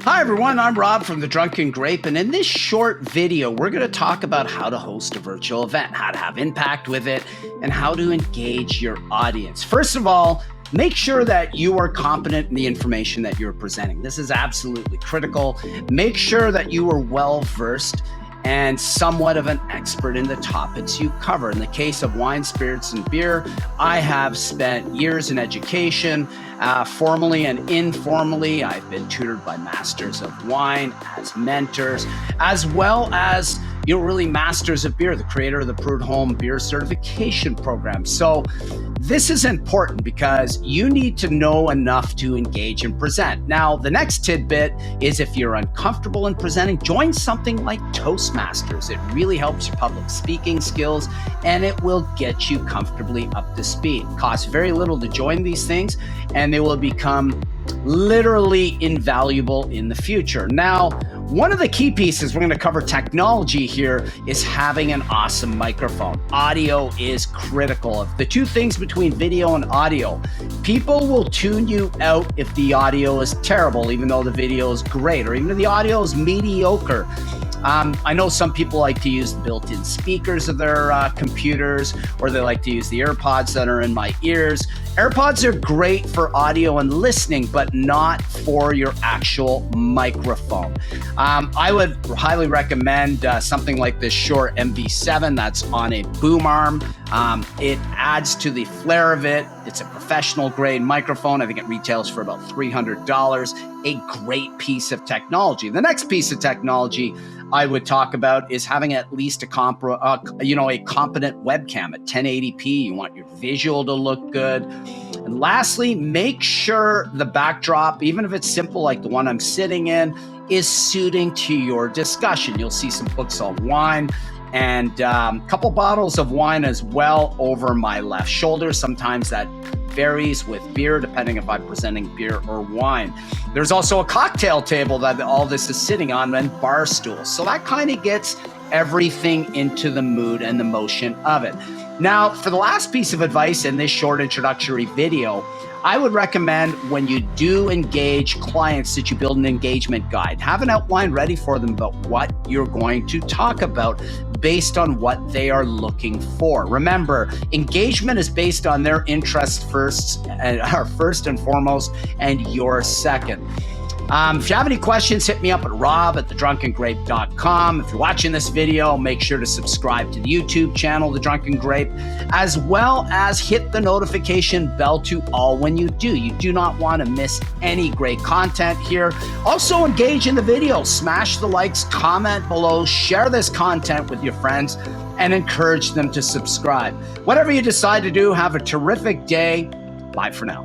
Hi everyone, I'm Rob from The Drunken Grape, and in this short video, we're going to talk about how to host a virtual event, how to have impact with it, and how to engage your audience. First of all, make sure that you are competent in the information that you're presenting. This is absolutely critical. Make sure that you are well-versed and somewhat of an expert in the topics you cover. In the case of wine, spirits, and beer, I have spent years in education, formally and informally. I've been tutored by masters of wine as mentors, as well as really masters of beer, the creator of the Prud'Homme Beer Certification Program. So this is important because you need to know enough to engage and present. Now, the next tidbit is if you're uncomfortable in presenting, join something like Toastmasters. It really helps your public speaking skills and it will get you comfortably up to speed. It costs very little to join these things and they will become literally invaluable in the future. Now, one of the key pieces, we're going to cover technology here, is having an awesome microphone. Audio is critical. Of the two things between video and audio, people will tune you out if the audio is terrible, even though the video is great, or even if the audio is mediocre. I know some people like to use the built-in speakers of their computers, or they like to use the AirPods that are in my ears. AirPods are great for audio and listening, but not for your actual microphone. I would highly recommend something like this Shure MV7 that's on a boom arm. It adds to the flair of it. It's a professional grade microphone. I think it retails for about $300. A great piece of technology. The next piece of technology I would talk about is having at least a competent webcam at 1080p. You want your visual to look good. And lastly, make sure the backdrop, even if it's simple like the one I'm sitting in, is suiting to your discussion. You'll see some books on wine and a couple bottles of wine as well over my left shoulder. Sometimes that varies with beer, depending if I'm presenting beer or wine. There's also a cocktail table that all this is sitting on, and bar stools. So that kind of gets everything into the mood and the motion of it. Now, for the last piece of advice in this short introductory video, I would recommend when you do engage clients that you build an engagement guide. Have an outline ready for them about what you're going to talk about based on what they are looking for. Remember, engagement is based on their interests first and foremost, and your second. If you have any questions, hit me up at rob@thedrunkengrape.com. If you're watching this video, make sure to subscribe to the YouTube channel, The Drunken Grape, as well as hit the notification bell to all when you do. You do not want to miss any great content here. Also engage in the video, smash the likes, comment below, share this content with your friends, and encourage them to subscribe. Whatever you decide to do, have a terrific day. Bye for now.